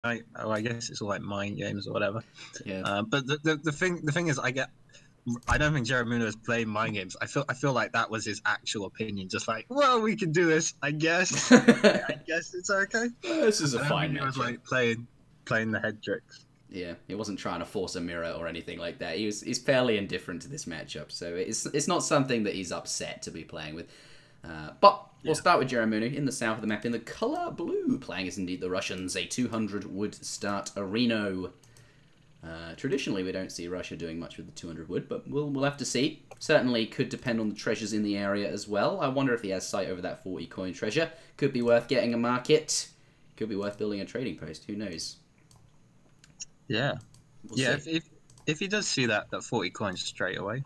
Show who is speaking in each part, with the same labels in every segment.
Speaker 1: Oh, I guess it's all like mind games or whatever.
Speaker 2: Yeah.
Speaker 1: But the thing is, I don't think Jerimuno is playing mind games. I feel like that was his actual opinion. Just like, well, we can do this. I guess. I guess it's okay.
Speaker 2: This is a
Speaker 1: I don't
Speaker 2: fine
Speaker 1: think he was
Speaker 2: matchup.
Speaker 1: like playing the head tricks.
Speaker 2: Yeah, he wasn't trying to force a mirror or anything like that. He's fairly indifferent to this matchup, so it's not something that he's upset to be playing with. But we'll start with Jerimuno in the south of the map in the color blue, playing as indeed the Russians, a 200 wood start Reno. Traditionally, we don't see Russia doing much with the 200 wood, but we'll have to see. Certainly could depend on the treasures in the area as well. I wonder if he has sight over that 40 coin treasure. Could be worth getting a market. Could be worth building a trading post. Who knows?
Speaker 1: Yeah,
Speaker 2: We'll
Speaker 1: see. If he does see that 40 coins straight away,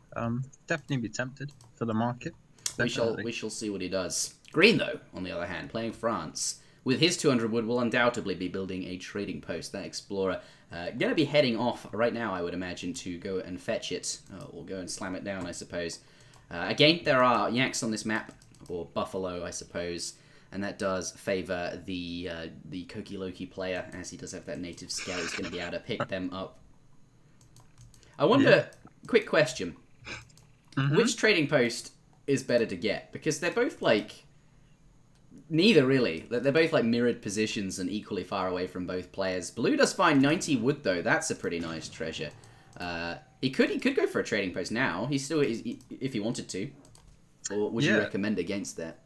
Speaker 1: definitely be tempted for the market.
Speaker 2: We shall see what he does. Green, though, on the other hand, playing France. With his 200 wood, will undoubtedly be building a trading post. That Explorer going to be heading off right now, I would imagine, to go and fetch it. Or go and slam it down, I suppose. Again, there are yaks on this map, or buffalo, I suppose. And that does favour the Kokiloki player, as he does have that native scout who's going to be able to pick them up. I wonder, quick question. Which trading post is better to get? Because they're both like... Neither, really. They're both like mirrored positions and equally far away from both players. Blue does find 90 wood, though. That's a pretty nice treasure. He could go for a trading post now. He still is, if he wanted to. Or would you recommend against that?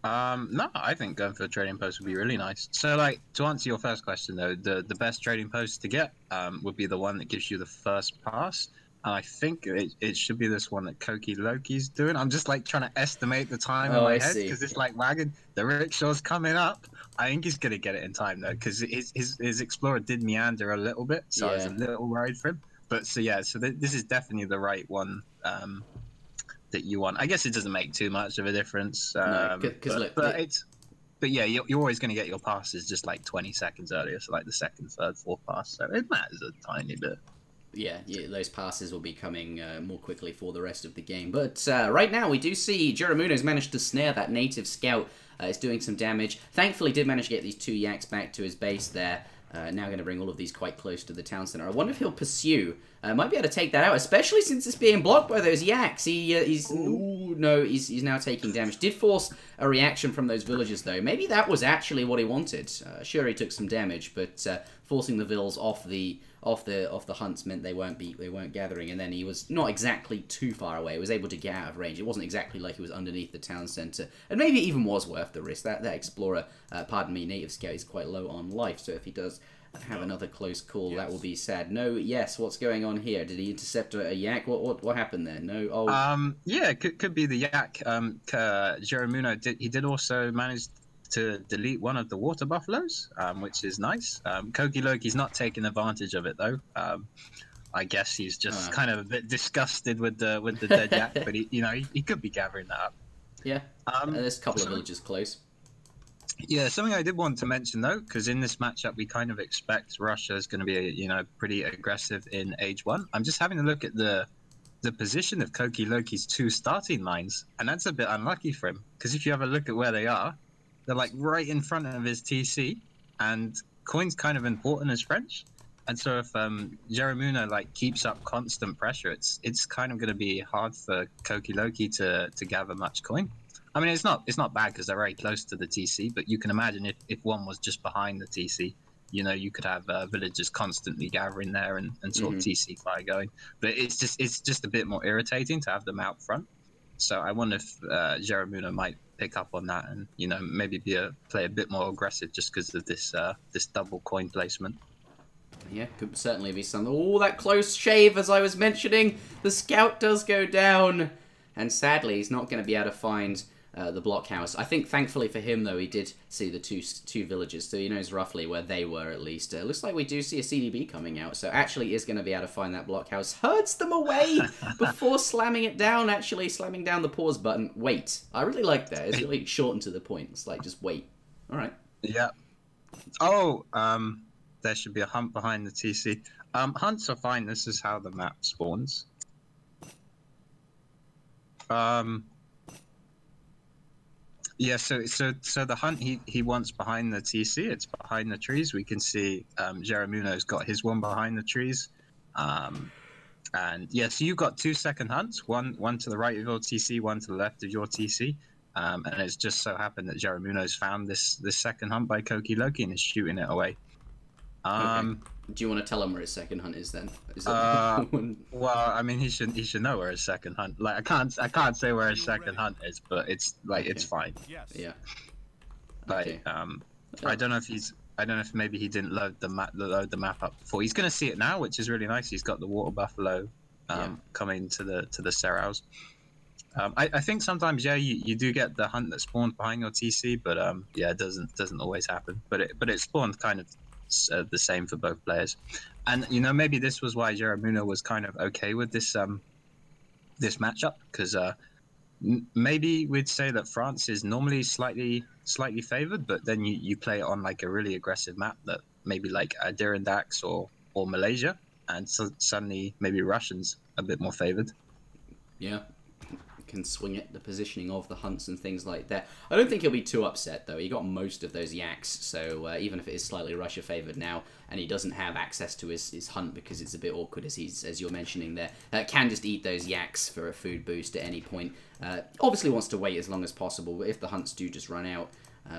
Speaker 1: No, I think going for a trading post would be really nice. So, like, to answer your first question, though, the best trading post to get would be the one that gives you the first pass. And I think it should be this one that Kokiloki's doing. I'm just, like, trying to estimate the time in my head, because it's, like, wagon. The rickshaw's coming up. I think he's going to get it in time, though, because his Explorer did meander a little bit, so I was a little worried for him. But, so, yeah, so this is definitely the right one. That you want. I guess it doesn't make too much of a difference.
Speaker 2: No,
Speaker 1: but yeah, you're always going to get your passes just like 20 seconds earlier, so like the second, third, fourth pass. So it matters a tiny bit.
Speaker 2: Yeah, those passes will be coming more quickly for the rest of the game. But right now, we do see Jerimuno's managed to snare that native scout. It's doing some damage. Thankfully, did manage to get these 2 yaks back to his base there. Now going to bring all of these quite close to the town center. I wonder if he'll pursue. Might be able to take that out, especially since it's being blocked by those yaks. He's now taking damage. Did force a reaction from those villagers, though. Maybe that was actually what he wanted. Sure, he took some damage, but forcing the vills off the hunts meant they weren't gathering, and then he was not exactly too far away. He was able to get out of range. It wasn't exactly like he was underneath the town center, and maybe it even was worth the risk. That Explorer, pardon me, native scout is quite low on life, so if he does have another close call, that will be sad. No, yes, what's going on here? Did he intercept a yak? What happened there? No,
Speaker 1: yeah, could be the yak. Jerimuno did also manage to delete one of the water buffaloes, which is nice. Kokiloki's not taking advantage of it though. I guess he's just kind of a bit disgusted with the dead yak, but he could be gathering that up.
Speaker 2: Yeah, there's a couple of villagers close.
Speaker 1: Yeah, something I did want to mention though, because in this matchup we kind of expect Russia is going to be pretty aggressive in Age 1. I'm just having a look at the position of Kokiloki's 2 starting lines, and that's a bit unlucky for him, because if you have a look at where they are, they're like right in front of his TC, and coin's kind of important as French. And so if Jerimuno like keeps up constant pressure, it's kind of going to be hard for Kokiloki to gather much coin. I mean, it's not bad because they're very close to the TC, but you can imagine if one was just behind the TC, you could have villagers constantly gathering there and sort of TC fire going. But it's just a bit more irritating to have them out front. So I wonder if Jerimuno might pick up on that and maybe play a bit more aggressive just because of this double coin placement.
Speaker 2: Yeah, could certainly be something. Oh, that close shave, as I was mentioning. The scout does go down, and sadly, he's not going to be able to find the blockhouse. I think, thankfully for him, though, he did see the two villages, so he knows roughly where they were, at least. Looks like we do see a CDB coming out, so actually is going to be able to find that blockhouse. Herds them away before slamming it down, actually slamming down the pause button. Wait. I really like that. It's really short and to the point. It's like, just wait. All right.
Speaker 1: Yeah. Oh, there should be a hunt behind the TC. Hunts are fine. This is how the map spawns. Yeah, so the hunt he wants behind the TC, it's behind the trees. We can see Jerimuno's got his one behind the trees. And yeah, so you've got 2 second hunts, one to the right of your TC, one to the left of your TC. And it's just so happened that Jerimuno's found this second hunt by Kokiloki and is shooting it away.
Speaker 2: Okay. Do you want to tell him where his second hunt is then? Is
Speaker 1: well, I mean, he should know where his second hunt. Like, I can't say where his second hunt is, but it's like it's fine.
Speaker 2: Yeah.
Speaker 1: But
Speaker 2: Okay.
Speaker 1: I don't know if maybe he didn't load the map up before. He's gonna see it now, which is really nice. He's got the water buffalo coming to the Seraos. I think sometimes you do get the hunt that spawns behind your TC, but yeah, it doesn't always happen. But it spawned kind of the same for both players, and maybe this was why Jerimuno was kind of okay with this this matchup, because maybe we'd say that France is normally slightly favored, but then you play it on like a really aggressive map that maybe like Adirondacks or Malaysia, and so suddenly maybe Russians a bit more favored.
Speaker 2: Yeah. Can swing it, the positioning of the hunts and things like that. I don't think he'll be too upset though. He got most of those yaks, so even if it is slightly Russia favoured now, and he doesn't have access to his hunt because it's a bit awkward, as you're mentioning there, can just eat those yaks for a food boost at any point. Obviously wants to wait as long as possible, but if the hunts do just run out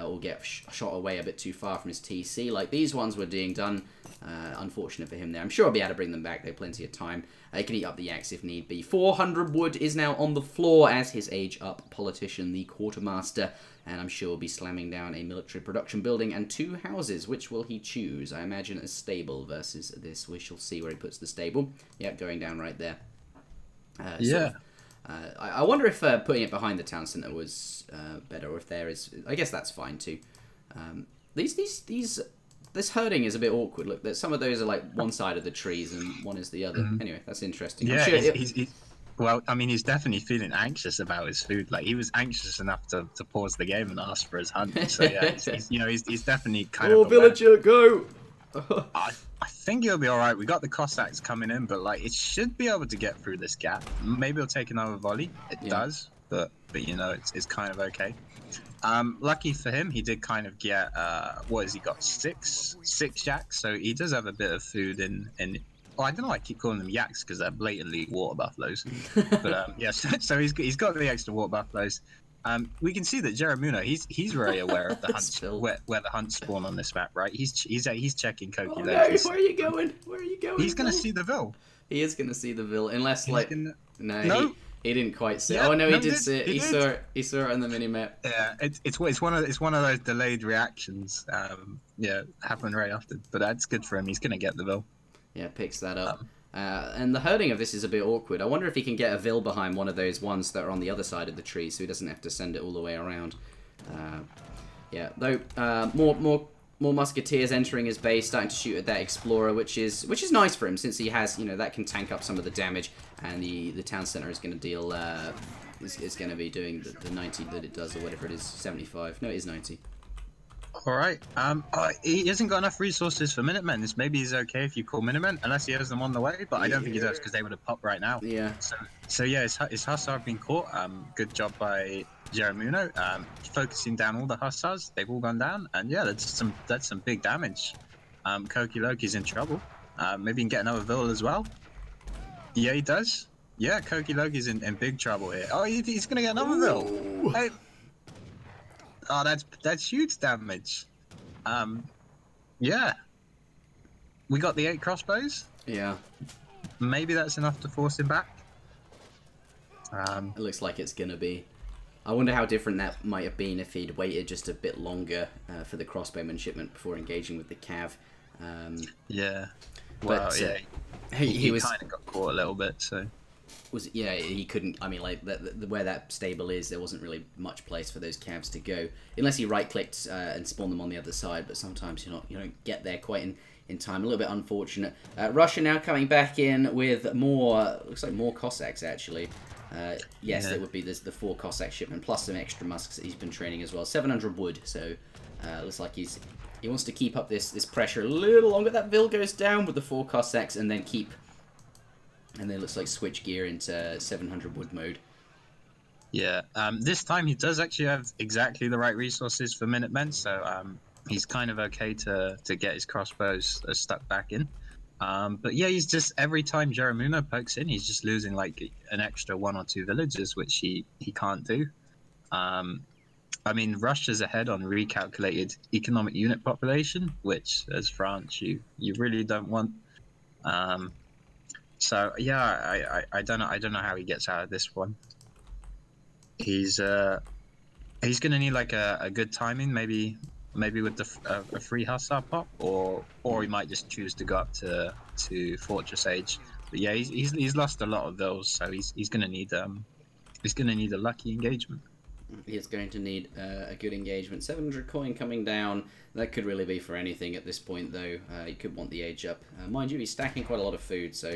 Speaker 2: or get shot away a bit too far from his TC, like these ones were being done, unfortunate for him there. I'm sure I'll be able to bring them back. They have plenty of time. He can eat up the yaks if need be. 400 wood is now on the floor as his age-up politician, the quartermaster, and I'm sure will be slamming down a military production building and 2 houses. Which will he choose? I imagine a stable versus this. We shall see where he puts the stable. Yep, going down right there.
Speaker 1: Yeah.
Speaker 2: I wonder if putting it behind the town centre was better, or if there is... I guess that's fine too. This herding is a bit awkward. Look, some of those are like one side of the trees and one is the other. Anyway, that's interesting.
Speaker 1: Yeah,
Speaker 2: sure
Speaker 1: well, I mean, he's definitely feeling anxious about his food. Like, he was anxious enough to pause the game and ask for his hunt. So yeah, he's definitely kind of.
Speaker 2: Oh, villager, go!
Speaker 1: I think he'll be all right. We got the Cossacks coming in, but like, it should be able to get through this gap. Maybe he'll take another volley. It does, but it's kind of okay. Lucky for him, he did kind of get what has he got? Six yaks. So he does have a bit of food in. Well, I don't know why I keep calling them yaks because they're blatantly water buffaloes. But yeah, so he's got the extra water buffaloes. We can see that Jerimuno, he's very aware of the hunts, where the hunts spawn on this map, right? He's checking Kokiloki.
Speaker 2: Oh, no, where are you going? Where are you going?
Speaker 1: He's gonna see the Vil.
Speaker 2: He is gonna see the Vil, unless
Speaker 1: No.
Speaker 2: He didn't quite see.
Speaker 1: Yeah,
Speaker 2: oh no,
Speaker 1: no,
Speaker 2: he did see it. He saw it. He saw it on the mini map.
Speaker 1: Yeah, it's one of those delayed reactions. Yeah, happen very often, but that's good for him. He's gonna get the Vil.
Speaker 2: Yeah, picks that up. And the herding of this is a bit awkward. I wonder if he can get a Vil behind one of those ones that are on the other side of the tree, so he doesn't have to send it all the way around. Yeah, though more musketeers entering his base, starting to shoot at that explorer, which is nice for him, since he has, that can tank up some of the damage, and the town center is going to deal is going to be doing the 90 that it does, or whatever it is, 75. No, it is 90.
Speaker 1: All right. He hasn't got enough resources for Minutemen. Maybe he's okay if you call Minutemen, unless he has them on the way. But I don't think he does, because they would have popped right now.
Speaker 2: Yeah.
Speaker 1: So yeah, his hussar have been caught. Good job by Jerimuno. Focusing down all the hussars. They've all gone down, and yeah, that's some big damage. Kokiloki's in trouble. Maybe he can get another Vil as well. Yeah, he does. Yeah, Kokiloki's in big trouble here. Oh, he's gonna get another Vil. Hey. Oh, that's huge damage. Yeah. We got the 8 crossbows.
Speaker 2: Yeah.
Speaker 1: Maybe that's enough to force him back.
Speaker 2: It looks like it's gonna be. I wonder how different that might have been if he'd waited just a bit longer for the crossbowman shipment before engaging with the cav.
Speaker 1: Yeah. Well,
Speaker 2: but,
Speaker 1: yeah. He kind of got caught a little bit, so.
Speaker 2: He couldn't. I mean, like where that stable is, there wasn't really much place for those calves to go, unless he right-clicked and spawned them on the other side. But sometimes you don't get there quite in time. A little bit unfortunate. Russia now coming back in with more. Looks like more Cossacks actually. Yes, it would be the 4 Cossack shipment plus some extra musks that he's been training as well. 700 wood. So looks like he wants to keep up this pressure a little longer. That Vil goes down with the 4 Cossacks and then looks like switch gear into 700 wood mode.
Speaker 1: Yeah. This time he does actually have exactly the right resources for Minutemen, so he's kind of okay to get his crossbows stuck back in. But yeah, he's just every time Jerimuno pokes in, he's just losing like an extra 1 or 2 villages, which he can't do. I mean, Russia's ahead on recalculated economic unit population, which as France you really don't want. So yeah, I don't know how he gets out of this one. He's gonna need like a good timing, maybe with a free hussar pop, or he might just choose to go up to Fortress Age. But yeah, he's lost a lot of those, so he's gonna need a lucky engagement.
Speaker 2: He's going to need a good engagement. 700 coin coming down. That could really be for anything at this point, though. He could want the age up. Mind you, he's stacking quite a lot of food, so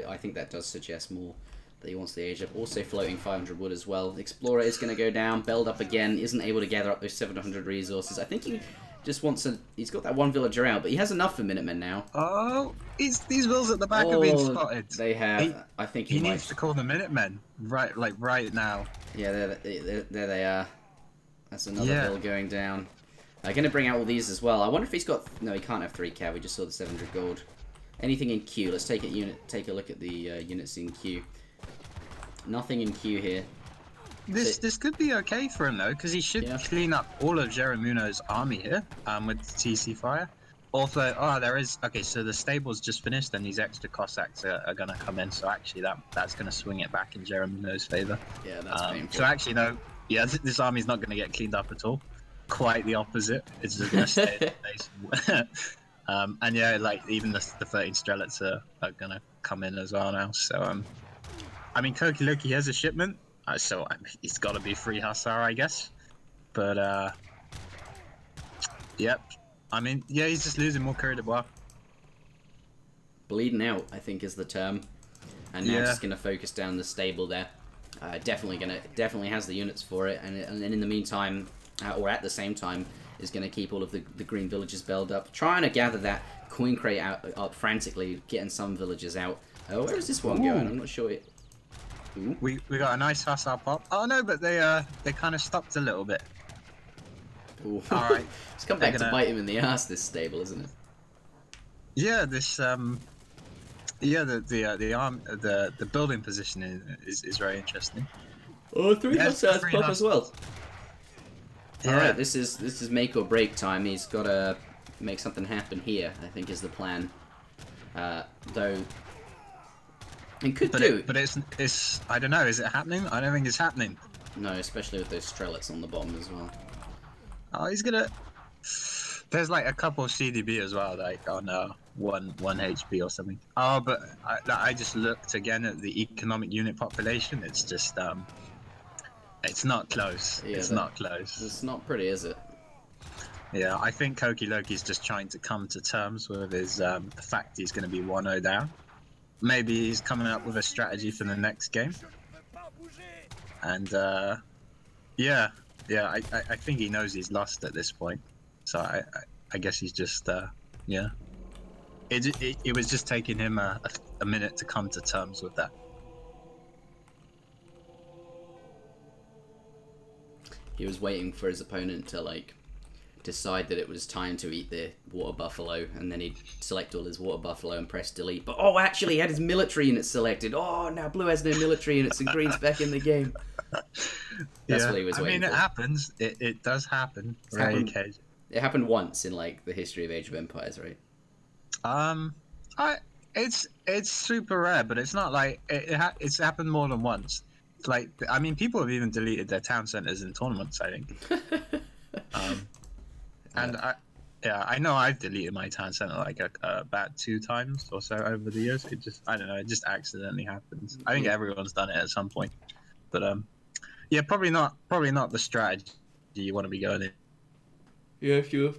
Speaker 2: I think that does suggest more that he wants the age up. Also floating 500 wood as well. Explorer is going to go down. Belled up again. Isn't able to gather up those 700 resources. I think he just wants to... He's got that one villager out, but he has enough for Minutemen now.
Speaker 1: Oh, these vills at the back are being spotted.
Speaker 2: They have. I think
Speaker 1: he needs to call the Minutemen right now.
Speaker 2: Yeah, there they are. That's another vill going down. I'm going to bring out all these as well. I wonder if he's got... No, he can't have 3 cav. We just saw the 700 gold. Anything in queue? Let's take a look at the units in queue. Nothing in queue here.
Speaker 1: This could be okay for him though, because he should clean up all of Jerimuno's army here with the TC fire. Also, there is... Okay, so the stable's just finished and these extra Cossacks are going to come in. So actually that's going to swing it back in Jerimuno's favor.
Speaker 2: Yeah, that's painful.
Speaker 1: So actually, no. Yeah, this army's not going to get cleaned up at all. Quite the opposite. It's just going to stay in the base. And yeah, like even the 13 Strelets are going to come in as well now. So, I mean, Kokiloki has a shipment. So he's got to be free Hussar, I guess. But, yep. I mean, yeah, he's just losing more Courrier de Bois.
Speaker 2: Bleeding out, I think, is the term. And now just going to focus down the stable there. Definitely has the units for it. And then in the meantime, or at the same time, is going to keep all of the green villages belled up. Trying to gather that coin crate up frantically, getting some villages out. Oh, where is this one going? I'm not sure.
Speaker 1: We got a nice Hussar pop. Oh no, but they kind of stopped a little bit.
Speaker 2: All right, it's come back to bite him in the ass. This stable, isn't it?
Speaker 1: Yeah, this yeah, the building position is very interesting.
Speaker 2: Oh, 3 Hussars pop as well.
Speaker 1: Yeah.
Speaker 2: All right, this is make or break time. He's got to make something happen here, I think, is the plan. Though. It could do.
Speaker 1: But it's I don't know, is it happening? I don't think it's happening.
Speaker 2: No, especially with those Strelets on the bottom as well.
Speaker 1: Oh, he's gonna... There's like a couple of CDB as well, like on 1 HP or something. Oh, but I just looked again at the economic unit population. It's just it's not close. Yeah, it's not close.
Speaker 2: It's not pretty, is it?
Speaker 1: Yeah, I think Kokiloki's just trying to come to terms with his the fact he's going to be 1-0 down. Maybe he's coming up with a strategy for the next game. And yeah, I think he knows he's lost at this point. So I guess he's just yeah. It was just taking him a minute to come to terms with that.
Speaker 2: He was waiting for his opponent to like decide that it was time to eat the water buffalo, and then he'd select all his water buffalo and press delete. But oh, actually, he had his military unit selected. Oh, now blue has no military units and green's back in the game. That's what he was waiting for.
Speaker 1: I mean, it happens. It does happen.
Speaker 2: It happened once in like the history of Age of Empires, right?
Speaker 1: It's super rare, but it's not like it's happened more than once. It's like, I mean, people have even deleted their town centers in tournaments, I think. And I know I've deleted my town center like about 2 times or so over the years. It just, I don't know, it just accidentally happens. I think everyone's done it at some point, but yeah, probably not the strategy you want to be going in.
Speaker 2: Yeah, if you're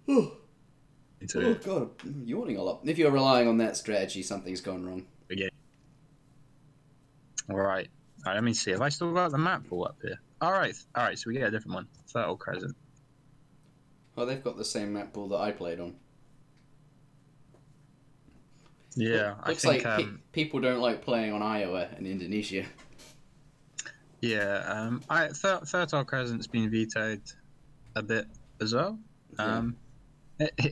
Speaker 2: god, I'm yawning a lot. If you're relying on that strategy, something's gone wrong.
Speaker 1: Yeah. All right, let me see. Have I still got the map pulled up here? All right. So we get a different one. Fertile Crescent.
Speaker 2: Oh, they've got the same map pool that I played on.
Speaker 1: Yeah,
Speaker 2: Looks like people don't like playing on Iowa and Indonesia.
Speaker 1: Yeah, Fertile Crescent's been vetoed a bit as well.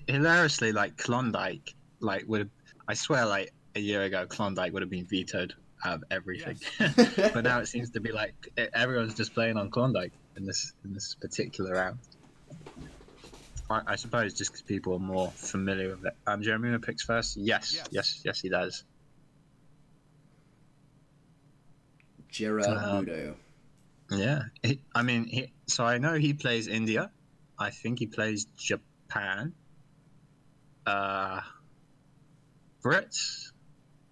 Speaker 1: Hilariously, like Klondike, like would I swear, like a year ago, Klondike would have been vetoed out of everything,
Speaker 2: Yes.
Speaker 1: but now it seems to be like everyone's just playing on Klondike in this particular round. I suppose just because people are more familiar with it. Jerimuno picks first. Yes, he does.
Speaker 2: Jerimuno.
Speaker 1: Yeah, so I know he plays India. I think he plays Japan. Brits?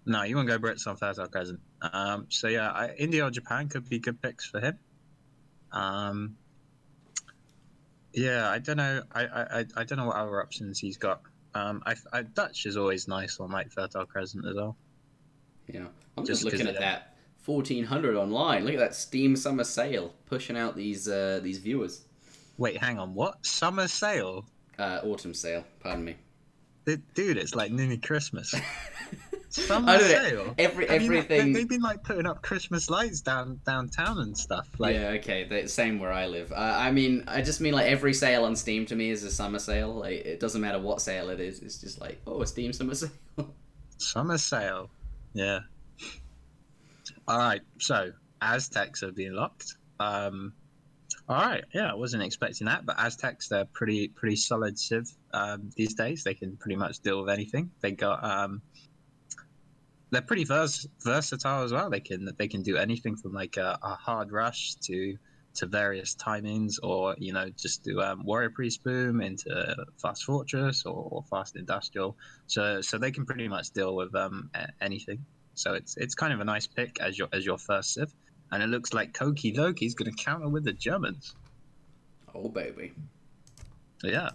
Speaker 1: No, you won't go Brits on Fertile Crescent. So yeah, India or Japan could be good picks for him. Yeah, I don't know. I don't know what other options he's got. Dutch is always nice on like Fertile Crescent as well.
Speaker 2: Yeah, I'm just looking at that 1400 online. Look at that Steam Summer Sale pushing out these viewers.
Speaker 1: Wait, hang on. What? Summer sale?
Speaker 2: Autumn sale. Pardon me.
Speaker 1: Dude, it's like nearly Christmas. Summer sale.
Speaker 2: Everything.
Speaker 1: They've been like putting up Christmas lights downtown and stuff. Like,
Speaker 2: yeah, okay, same where I live. I just mean like every sale on Steam to me is a summer sale. Like it doesn't matter what sale it is. It's just like, oh, a Steam summer sale.
Speaker 1: Summer sale. Yeah. All right. So Aztecs have been locked. All right. Yeah, I wasn't expecting that, but Aztecs, they're pretty solid civ these days. They can pretty much deal with anything. They got they're pretty versatile as well. They can do anything from like a hard rush to various timings, or just do warrior priest boom into fast fortress or fast industrial. So they can pretty much deal with anything. So it's kind of a nice pick as your first civ, and it looks like Kokiloki's going to counter with the Germans.
Speaker 2: Oh baby.
Speaker 1: Yeah.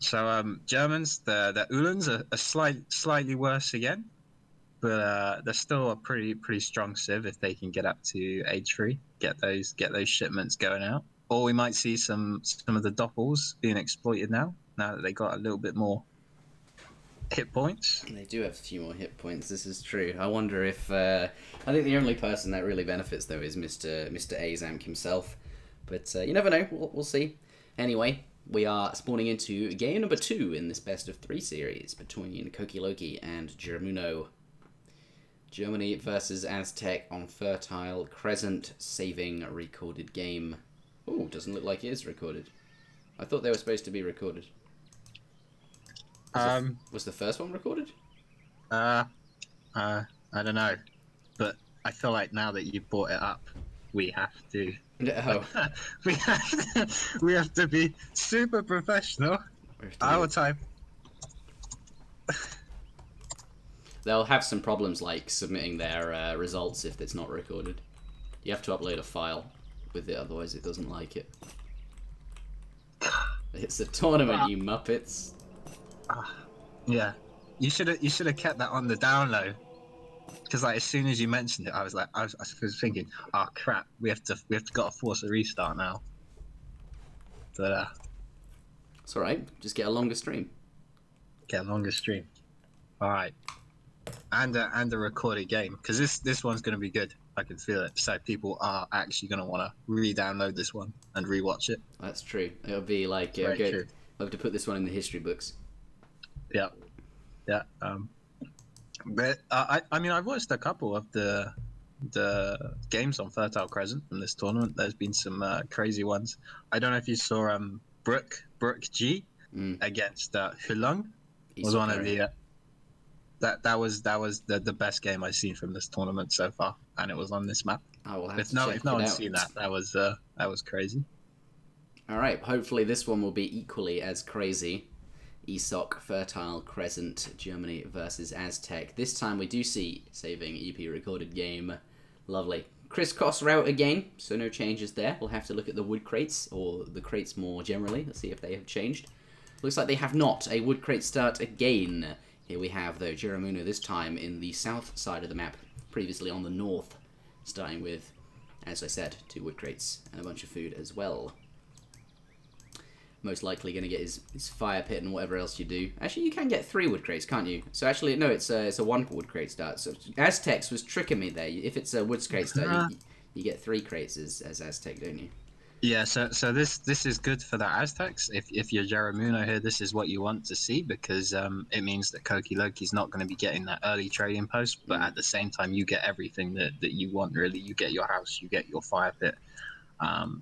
Speaker 1: So Germans, the Uhlans are slightly worse again. But they're still a pretty strong civ if they can get up to age 3, get those shipments going out. Or we might see some of the doppels being exploited now that they got a little bit more hit points.
Speaker 2: They do have a few more hit points. This is true. I wonder if I think the only person that really benefits though is Mr. Azamk himself. But you never know. We'll see. Anyway, we are spawning into game number 2 in this best of 3 series between Kokiloki and Jerimuno. Germany versus Aztec on Fertile Crescent, saving a recorded game. Oh, doesn't look like it is recorded. I thought they were supposed to be recorded. Was the first one recorded?
Speaker 1: I don't know, but I feel like now that you brought it up, we have to.
Speaker 2: Oh.
Speaker 1: we have to be super professional. Our time.
Speaker 2: They'll have some problems like submitting their results if it's not recorded. You have to upload a file with it, otherwise it doesn't like it. It's a tournament, you muppets.
Speaker 1: Yeah, you should have kept that on the down low, because like as soon as you mentioned it, I was thinking, oh crap, we have to gotta force a restart now. But
Speaker 2: it's all right. Just get a longer stream.
Speaker 1: Get a longer stream. All right. And a recorded game, because this one's going to be good. I can feel it. So people are actually going to want to re-download this one and re-watch it.
Speaker 2: That's true. It'll be like
Speaker 1: true.
Speaker 2: I'll have to put this one in the history books.
Speaker 1: Yeah. But I mean, I've watched a couple of the games on Fertile Crescent from this tournament. There's been some crazy ones. I don't know if you saw Brook G against Hulung. Was one of the that was the best game I've seen from this tournament so far, and it was on this map.
Speaker 2: I will have
Speaker 1: if
Speaker 2: to
Speaker 1: no
Speaker 2: check
Speaker 1: one's
Speaker 2: it
Speaker 1: seen
Speaker 2: out.
Speaker 1: that was crazy.
Speaker 2: All right, hopefully this one will be equally as crazy. ESOC, Fertile Crescent, Germany versus Aztec. This time we do see saving EP recorded game. Lovely. Crisscross route again, so no changes there. We'll have to look at the wood crates, or the crates more generally. Let's see if they have changed. Looks like they have not. A wood crate start again. Here we have, though, Jerimuno this time in the south side of the map, previously on the north, starting with, as I said, 2 wood crates and a bunch of food as well. Most likely going to get his fire pit and whatever else you do. Actually, you can get 3 wood crates, can't you? So actually, no, it's a 1 wood crate start. So Aztecs was tricking me there. If it's a wood crate start, You get 3 crates as Aztec, don't you?
Speaker 1: Yeah, so this is good for the Aztecs. If you're Jerimuno here, this is what you want to see, because it means that Kokiloki's not going to be getting that early trading post, but at the same time you get everything that you want, really. You get your house, you get your fire pit.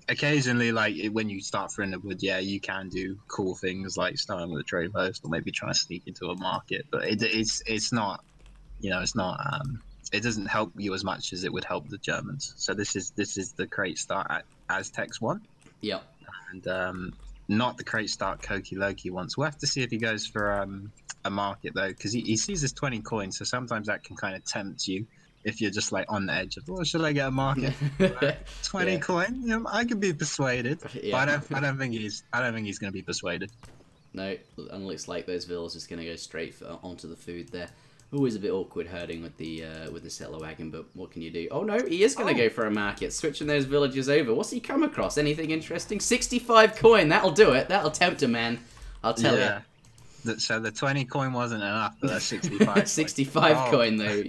Speaker 1: Occasionally, like when you start through in the wood, yeah, you can do cool things like starting with a trading post or maybe trying to sneak into a market, but it's not, it's not it doesn't help you as much as it would help the Germans. So this is the crate start at Aztecs 1.
Speaker 2: Yep.
Speaker 1: And not the crate start Kokiloki wants. We'll have to see if he goes for a market, though, because he sees his 20 coins, so sometimes that can kind of tempt you if you're just like on the edge of, oh, should I get a market? 20 coin? I could be persuaded.
Speaker 2: Yeah.
Speaker 1: But I don't think he's going to be persuaded.
Speaker 2: No, and looks like those villas is going to go straight onto the food there. Always a bit awkward herding with the settler wagon, but what can you do? Oh no, he is going to go for a market, switching those villagers over. What's he come across? Anything interesting? 65 coin, that'll do it. That'll tempt a man, I'll tell you.
Speaker 1: So the 20 coin wasn't enough, but that's 65.
Speaker 2: 65 coin though.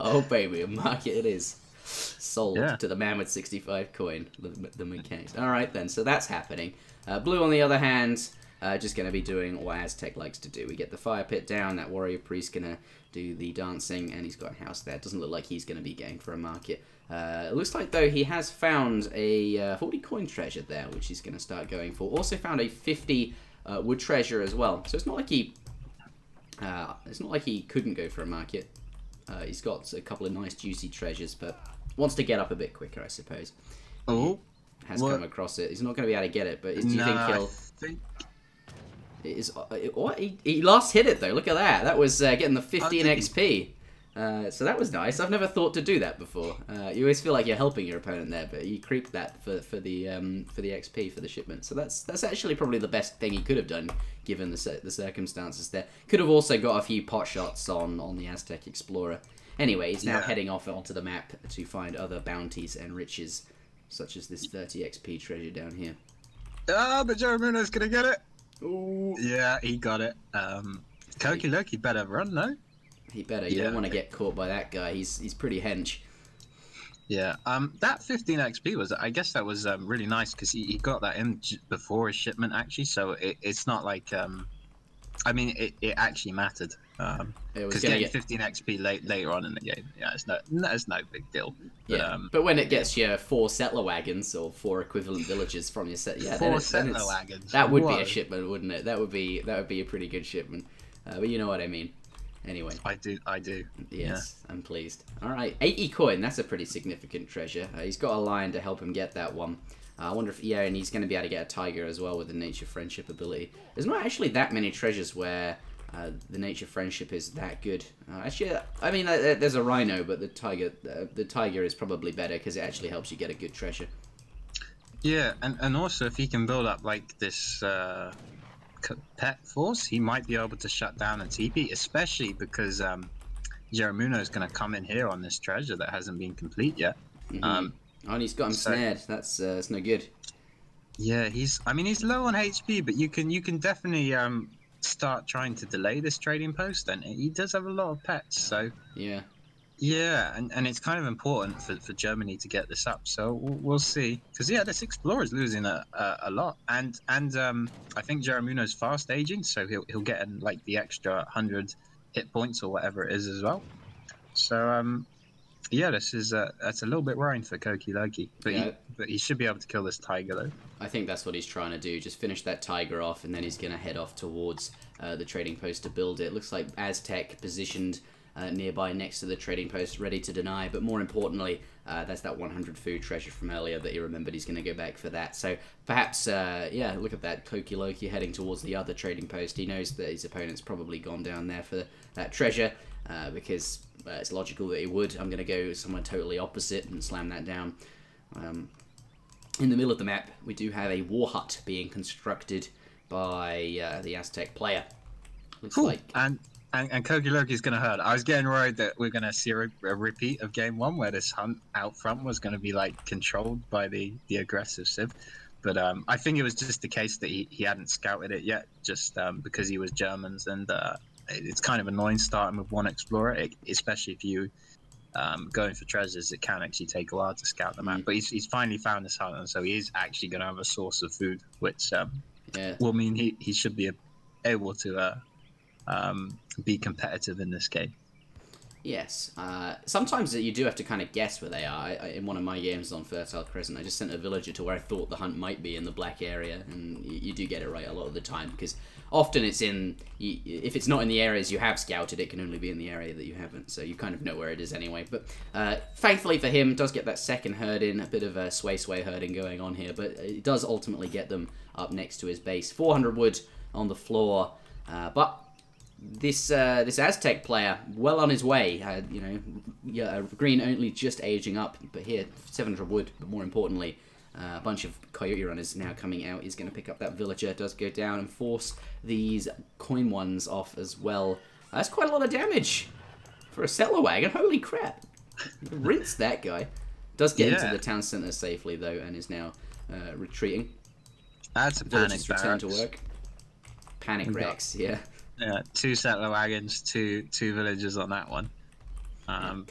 Speaker 2: Oh baby, a market it is. Sold to the man with 65 coin, the mechanics. Alright then, so that's happening. Blue on the other hand, just going to be doing what Aztec likes to do. We get the fire pit down, that warrior priest going to do the dancing, and he's got a house there. Doesn't look like he's going to be going for a market. It looks like, though, he has found a 40 coin treasure there, which he's going to start going for. Also found a 50 wood treasure as well. So it's not like he couldn't go for a market. He's got a couple of nice juicy treasures, but wants to get up a bit quicker, I suppose.
Speaker 1: Oh,
Speaker 2: has come across it. He's not going to be able to get it, but do you think he'll? What? He last hit it though. Look at that. That was getting the 15 XP. So that was nice. I've never thought to do that before. You always feel like you're helping your opponent there, but you creep that for the XP for the shipment. So that's actually probably the best thing he could have done given the circumstances there. Could have also got a few pot shots on the Aztec Explorer. Anyway, he's now heading off onto the map to find other bounties and riches, such as this 30 XP treasure down here.
Speaker 1: Ah, but Jerimuno's gonna get it.
Speaker 2: Ooh.
Speaker 1: Yeah, he got it. Kokiloki better run, no?
Speaker 2: He better. You don't want to get caught by that guy. He's pretty hench.
Speaker 1: Yeah. That 15 XP was, I guess that was really nice because he got that in before his shipment actually. So it's not like I mean it actually mattered. Because getting 15 XP later on in the game, it's no big deal. But,
Speaker 2: but when it gets you 4 settler wagons or 4 equivalent villages from your set,
Speaker 1: 4 settler wagons.
Speaker 2: That would be a shipment, wouldn't it? That would be a pretty good shipment. But you know what I mean. Anyway.
Speaker 1: I do.
Speaker 2: Yes, I'm pleased. All right, 80 coin. That's a pretty significant treasure. He's got a lion to help him get that one. I wonder if and he's going to be able to get a tiger as well with the nature friendship ability. There's not actually that many treasures where the nature friendship is that good. Actually, I mean, there's a rhino, but the tiger is probably better because it actually helps you get a good treasure. Yeah,
Speaker 1: and also if he can build up like this pet force, he might be able to shut down a TP, especially because Jerimuno is going to come in here on this treasure that hasn't been complete yet.
Speaker 2: And he's got him snared. That's no good.
Speaker 1: Yeah, he's low on HP, but you can definitely start trying to delay this trading post, and he does have a lot of pets, so yeah, and it's kind of important for Germany to get this up, so we'll see, because this explorer is losing a lot, and I think Jerimuno's fast aging, so he'll get in like the extra 100 hit points or whatever it is as well. So this is that's a little bit worrying for Kokiloki, but he should be able to kill this tiger though.
Speaker 2: I think that's what he's trying to do, just finish that tiger off, and then he's going to head off towards the trading post to build it. Looks like Aztec positioned nearby next to the trading post, ready to deny, but more importantly, that's that 100 food treasure from earlier that he remembered. He's going to go back for that. So perhaps, look at that Kokiloki heading towards the other trading post. He knows that his opponent's probably gone down there for that treasure, because it's logical that he would. I'm going to go somewhere totally opposite and slam that down. In the middle of the map, we do have a war hut being constructed by the Aztec player. Looks like... And
Speaker 1: Kokiloki's going to hurt. I was getting worried that we're going to see a repeat of game 1 where this hunt out front was going to be like controlled by the aggressive Civ. But I think it was just the case that he hadn't scouted it yet, just because he was Germans, and it's kind of annoying starting with one explorer, especially if you going for treasures, it can actually take a while to scout them out. But he's finally found this hut, and so he is actually going to have a source of food, which will mean he should be able to be competitive in this game.
Speaker 2: Yes. Sometimes you do have to kind of guess where they are. In one of my games on Fertile Crescent, I just sent a villager to where I thought the hunt might be in the black area, and you do get it right a lot of the time, because often it's in... If it's not in the areas you have scouted, it can only be in the area that you haven't, so you kind of know where it is anyway. But thankfully for him, does get that second herd in, a bit of a sway herding going on here, but it does ultimately get them up next to his base. 400 wood on the floor, but... This Aztec player, well on his way. Green only just aging up, but here 700 wood. But more importantly, a bunch of coyote runners now coming out. He's going to pick up that villager. Does go down and force these coin ones off as well. That's quite a lot of damage for a settler wagon. Holy crap! Rinse that guy. Does get into the town center safely though, and is now retreating.
Speaker 1: That's a panic
Speaker 2: return to work. Panic Rex, yeah.
Speaker 1: Yeah, 2 settler wagons, two villagers on that one.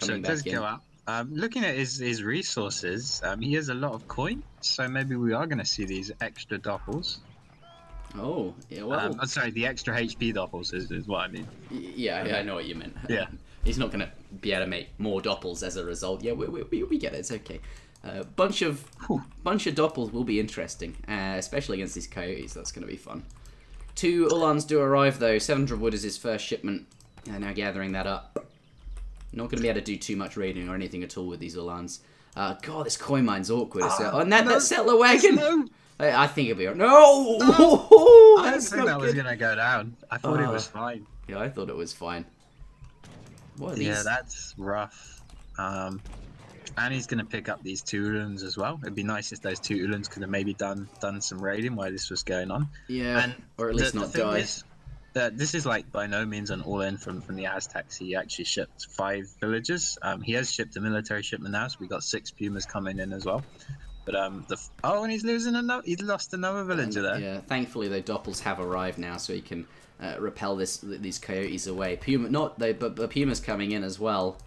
Speaker 1: So it does go up. Looking at his resources, he has a lot of coin, so maybe we are going to see these extra doppels.
Speaker 2: Oh, yeah, well...
Speaker 1: I'm sorry, the extra HP doppels is what I mean.
Speaker 2: Yeah, I know what you meant.
Speaker 1: Yeah.
Speaker 2: He's not going to be able to make more doppels as a result. Yeah, we get it, it's okay. Bunch of doppels will be interesting, especially against these coyotes. That's going to be fun. 2 Ulans do arrive though. 700 wood is his first shipment. Now gathering that up. Not going to be able to do too much raiding or anything at all with these Ulans. God, this coin mine's awkward. And that settler wagon. No. I think it'll be alright. No!
Speaker 1: I didn't think that was going to go down. I thought it was fine.
Speaker 2: Yeah, I thought it was fine. What are these?
Speaker 1: Yeah, that's rough. And he's going to pick up these 2 Ulans as well. It'd be nice if those 2 Ulans could have maybe done some raiding while this was going on.
Speaker 2: Yeah, and or at least not die.
Speaker 1: This is like by no means an all-in from the Aztecs. He actually shipped 5 villagers. He has shipped a military shipment now, so we got 6 Pumas coming in as well. But and he's losing another. He's lost another villager there.
Speaker 2: Yeah, thankfully the doppels have arrived now, so he can repel these coyotes away. But Puma's coming in as well.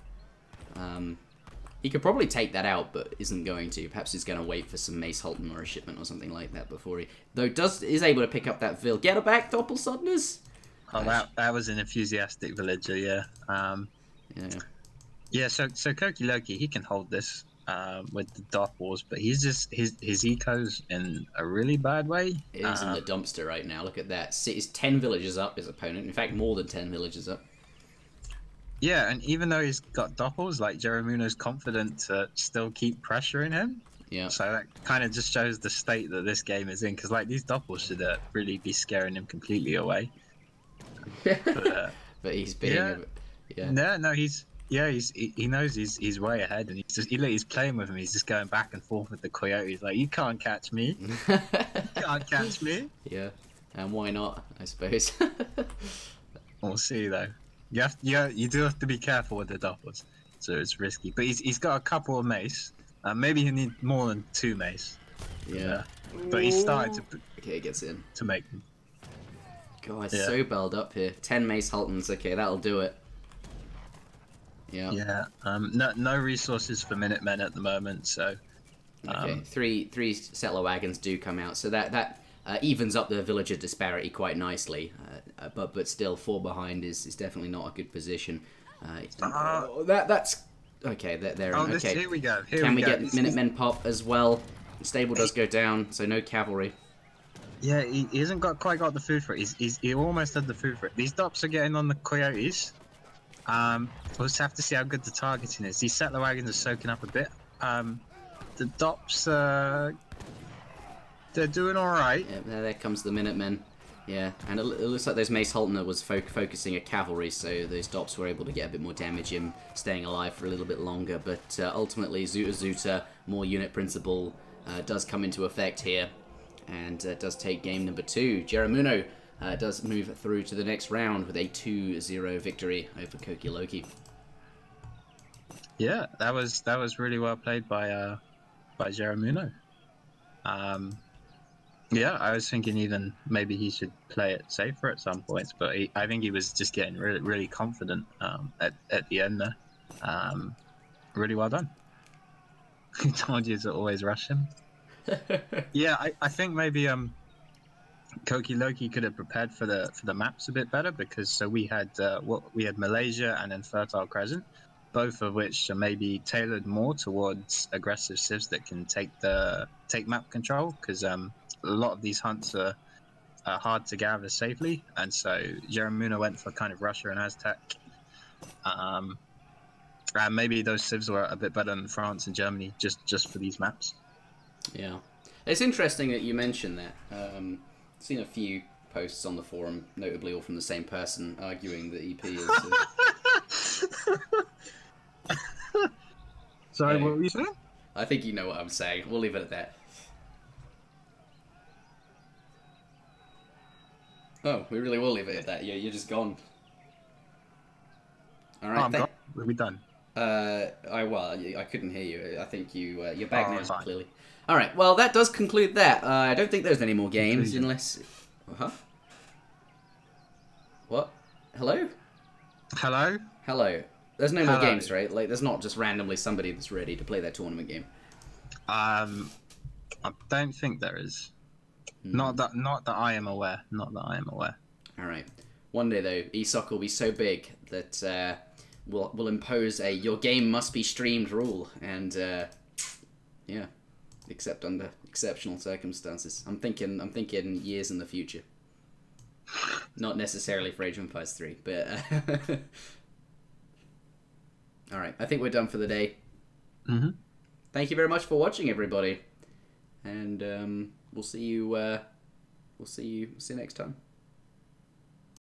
Speaker 2: He could probably take that out, but isn't going to. Perhaps he's going to wait for some Mace Halton or a shipment or something like that before he... Though is able to pick up that Vil. Get her back, Doppelsudners!
Speaker 1: Oh, that was an enthusiastic villager, yeah. Yeah, so Kokiloki, he can hold this with the Doppels, but he's just... His eco's in a really bad way.
Speaker 2: He's in the dumpster right now. Look at that. He's 10 villagers up, his opponent. In fact, more than 10 villagers up.
Speaker 1: Yeah, and even though he's got doppels, like Jerimuno's confident to still keep pressuring him.
Speaker 2: Yeah.
Speaker 1: So that kind of just shows the state that this game is in, because like these doppels should really be scaring him completely away.
Speaker 2: But he's being.
Speaker 1: He knows he's way ahead, and he's playing with him. He's just going back and forth with the coyotes, like you can't catch me, you can't catch me.
Speaker 2: Yeah, and why not? I suppose.
Speaker 1: We'll see though. You do have to be careful with the doppels, so it's risky. But he's got a couple of mace. Maybe he needs more than 2 mace.
Speaker 2: Yeah.
Speaker 1: But he's started to.
Speaker 2: Okay, it gets in.
Speaker 1: To make them.
Speaker 2: God, it's so belled up here. 10 Mace Haltons. Okay, that'll do it. Yeah.
Speaker 1: Yeah. No resources for Minutemen at the moment, so.
Speaker 2: Okay. Three settler wagons do come out, so that evens up the villager disparity quite nicely. But still, 4 behind is definitely not a good position. That's okay. They're okay.
Speaker 1: Here we go.
Speaker 2: Can we get Minutemen pop as well? The stable does go down, so no cavalry.
Speaker 1: Yeah, he hasn't quite got the food for it. He almost had the food for it. These dops are getting on the coyotes. We'll just have to see how good the targeting is. These settler wagons are soaking up a bit. The dops, they're doing all right.
Speaker 2: Yeah, there comes the Minutemen. Yeah, and it looks like those Mace Haltoner was focusing a cavalry, so those dops were able to get a bit more damage in, staying alive for a little bit longer. But ultimately, Zuta, more unit principle, does come into effect here, and does take game number 2. Jerimuno does move through to the next round with a 2-0 victory over Kokiloki.
Speaker 1: Yeah, that was really well played by Jerimuno. Yeah, I was thinking even maybe he should play it safer at some points, but I think he was just getting really confident at the end there. Really well done. He told you to always rush him. Yeah, I think maybe Kokiloki could have prepared for the maps a bit better, because so we had we had Malaysia and then Fertile Crescent, both of which are maybe tailored more towards aggressive civs that can take map control, because a lot of these hunts are hard to gather safely, and so Jerimuno went for kind of Russia and Aztec. And maybe those civs were a bit better than France and Germany just for these maps.
Speaker 2: Yeah, it's interesting that you mentioned that. Seen a few posts on the forum, notably all from the same person, arguing that EP is.
Speaker 1: Sorry, what were you saying?
Speaker 2: I think you know what I'm saying. We'll leave it at that. Oh, we really will leave it at that. Yeah, you're just gone. All right,
Speaker 1: I'm gone. Are we done?
Speaker 2: I couldn't hear you. I think you're back now,
Speaker 1: fine.
Speaker 2: clearly. All right. Well, that does conclude that. I don't think there's any more games unless. Huh? What? Hello?
Speaker 1: Hello?
Speaker 2: Hello. There's no more games, right? Like, there's not just randomly somebody that's ready to play that tournament game.
Speaker 1: I don't think there is. Not that I am aware. Not that I am aware.
Speaker 2: All right. One day though, ESOC will be so big that we'll impose a your game must be streamed rule, and yeah, except under exceptional circumstances. I'm thinking years in the future. Not necessarily for Age of Empires 3, but all right. I think we're done for the day. Thank you very much for watching, everybody, and we'll see you next time.